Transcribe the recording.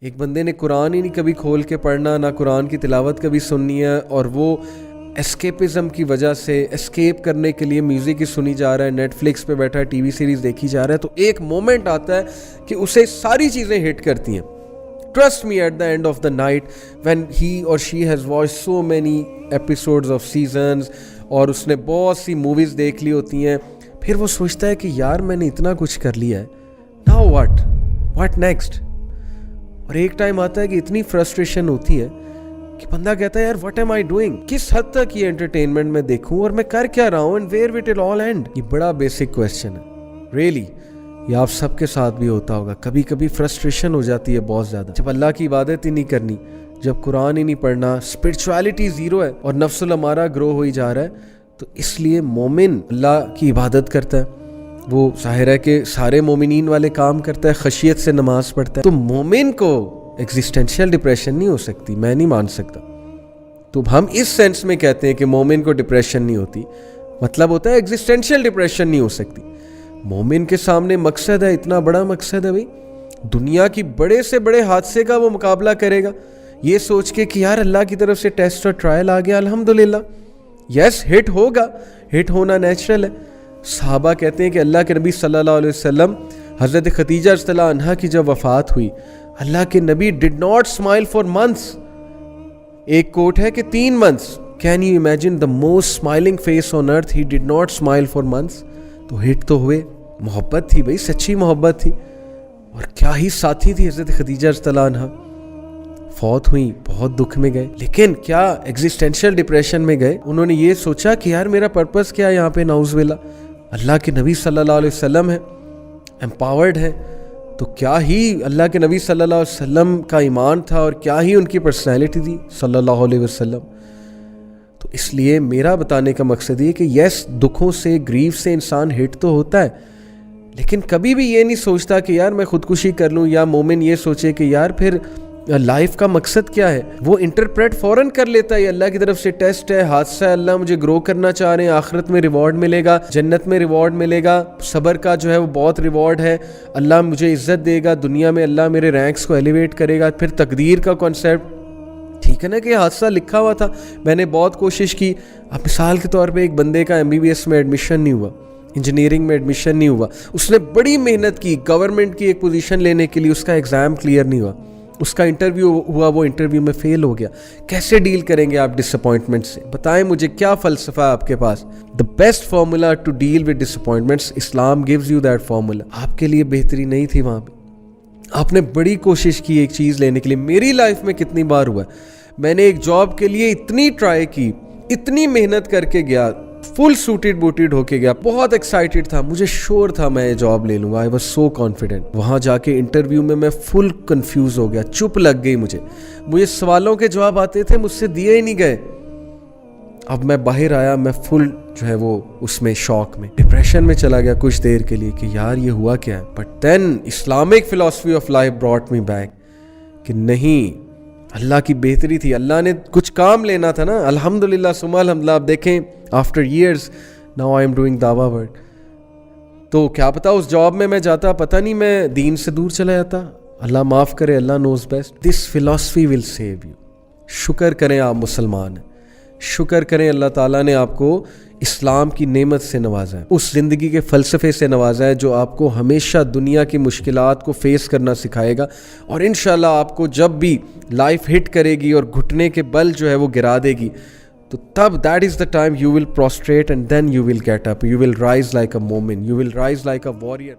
एक बंदे ने कुरान ही नहीं कभी खोल के पढ़ना, ना कुरान की तिलावत कभी सुननी है, और वो एस्केपिज्म की वजह से एस्केप करने के लिए म्यूज़िक ही सुनी जा रहा है, नेटफ्लिक्स पे बैठा है, टीवी सीरीज़ देखी जा रहा है, तो एक मोमेंट आता है कि उसे सारी चीज़ें हिट करती हैं. Trust me, at the end of the night, when he or she has watched so many episodes of seasons और उसने बहुत सी मूवीज़ देख ली होती हैं, फिर वो सोचता है कि यार मैंने इतना कुछ कर लिया है, now what next? और एक टाइम आता है कि इतनी फ्रस्ट्रेशन होती है कि बंदा कहता है यार व्हाट एम आई डूइंग, किस हद तक ये एंटरटेनमेंट में देखूं और मैं कर क्या रहा हूं, and where will it all end. ये बड़ा बेसिक क्वेश्चन है रियली. ये आप सबके साथ भी होता होगा. कभी कभी फ्रस्ट्रेशन हो जाती है बहुत ज़्यादा, जब अल्लाह की इबादत ही नहीं करनी, जब कुरान ही नहीं पढ़ना, स्पिरिचुअलिटी ज़ीरो है और नफ्सुल अमारा ग्रो हो ही जा रहा है. तो इसलिए मोमिन अल्लाह की इबादत करता है, वो ज़ाहिर है कि सारे मोमिनीन वाले काम करता है, खशियत से नमाज पढ़ता है. तो मोमिन को एग्जिस्टेंशियल डिप्रेशन नहीं हो सकती, मैं नहीं मान सकता. तो हम इस सेंस में कहते हैं कि मोमिन को डिप्रेशन नहीं होती, मतलब होता है एग्जिस्टेंशियल डिप्रेशन नहीं हो सकती. मोमिन के सामने मकसद है, इतना बड़ा मकसद है भाई, दुनिया की बड़े से बड़े हादसे का वो मुकाबला करेगा ये सोच के कि यार अल्लाह की तरफ से टेस्ट और ट्रायल आ गया, अल्हम्दुलिल्लाह. यस, हिट होगा, हिट होना नेचुरल है. सहाबा कहते हैं कि अल्लाह के नबी सल्लल्लाहु अलैहि वसल्लम, हज़रत खदीजा रज़ियल्लाहु अन्हा की जब वफ़ात हुई, अल्लाह के नबी did not smile for months. एक कोट है कि 3 months. Can you imagine the most smiling face on earth, he did not smile for months. तो हिट तो हुए, मोहब्बत थी भाई, सच्ची मोहब्बत थी. और क्या ही साथी थी हज़रत खदीजा रज़ियल्लाहु अन्हा. फौत हुई, बहुत दुख में गए, लेकिन क्या एग्जिस्टेंशियल डिप्रेशन में गए. उन्होंने ये सोचा कि यार मेरा पर्पस क्या है यहाँ पे, नाउज़ुबिल्लाह. अल्लाह के नबी सल्लल्लाहु अलैहि वसल्लम है, एम्पावर्ड है, तो क्या ही अल्लाह के नबी सल्लल्लाहु अलैहि वसल्लम का ईमान था और क्या ही उनकी पर्सनैलिटी थी सल्लल्लाहु अलैहि वसल्लम. तो इसलिए मेरा बताने का मकसद ये कि यस, दुखों से, ग्रीफ से इंसान हिट तो होता है, लेकिन कभी भी ये नहीं सोचता कि यार मैं खुदकुशी कर लूँ, या मोमिन ये सोचे कि यार फिर लाइफ का मकसद क्या है. वो इंटरप्रेट फ़ौरन कर लेता है, अल्लाह की तरफ से टेस्ट है, हादसा है, अल्लाह मुझे ग्रो करना चाह रहे हैं, आखिरत में रिवॉर्ड मिलेगा, जन्नत में रिवॉर्ड मिलेगा, सब्र का जो है वो बहुत रिवॉर्ड है, अल्लाह मुझे इज़्ज़त देगा दुनिया में, अल्लाह मेरे रैंक्स को एलिवेट करेगा. फिर तकदीर का कॉन्सेप्ट, ठीक है ना कि हादसा लिखा हुआ था, मैंने बहुत कोशिश की. अब मिसाल के तौर पे एक बंदे का MBBS में एडमिशन नहीं हुआ, इंजीनियरिंग में एडमिशन नहीं हुआ, उसने बड़ी मेहनत की गवर्नमेंट की एक पोजीशन लेने के लिए, उसका एग्ज़ाम क्लियर नहीं हुआ, उसका इंटरव्यू हुआ, वो इंटरव्यू में फेल हो गया. कैसे डील करेंगे आप डिसअपॉइंटमेंट से? बताएं मुझे, क्या फ़लसफ़ा है आपके पास? The best formula to deal with disappointments, Islam gives you that formula. आपके लिए बेहतरी नहीं थी वहाँ पे, आपने बड़ी कोशिश की एक चीज़ लेने के लिए. मेरी लाइफ में कितनी बार हुआ, मैंने एक जॉब के लिए इतनी ट्राई की, इतनी मेहनत करके गया, फुल सूटेड बूटेड होके गया, बहुत एक्साइटेड था, मुझे श्योर था मैं ये जॉब ले लूँगा, आई वॉज सो कॉन्फिडेंट. वहाँ जाके इंटरव्यू में मैं फुल कंफ्यूज हो गया, चुप लग गई मुझे सवालों के जवाब आते थे, मुझसे दिए ही नहीं गए. अब मैं बाहर आया, मैं फुल जो है वो उसमें शॉक में, डिप्रेशन में चला गया कुछ देर के लिए कि यार ये हुआ क्या है. But then Islamic philosophy of life brought me back कि नहीं, अल्लाह की बेहतरी थी, अल्लाह ने कुछ काम लेना था ना. अल्हम्दुलिल्लाह सुम्मा अल्हम्दुलिल्लाह. आप देखें, after years now I am doing दावा वर्क. तो क्या पता उस जॉब में मैं जाता, पता नहीं मैं दीन से दूर चला जाता. अल्लाह माफ़ करे, Allah knows best. This philosophy will save you. शुक्र करें आप मुसलमान हैं, शुक्र करें अल्लाह ताला ने आपको इस्लाम की नेमत से नवाजा है, उस ज़िंदगी के फ़लसफ़े से नवाजा है जो आपको हमेशा दुनिया की मुश्किलात को फ़ेस करना सिखाएगा. और इंशाल्लाह आपको जब भी लाइफ हिट करेगी और घुटने के बल जो है वो गिरा देगी, तो तब that is the time you will prostrate and then you will get up, you will rise like a मोमिन, you will rise like a warrior.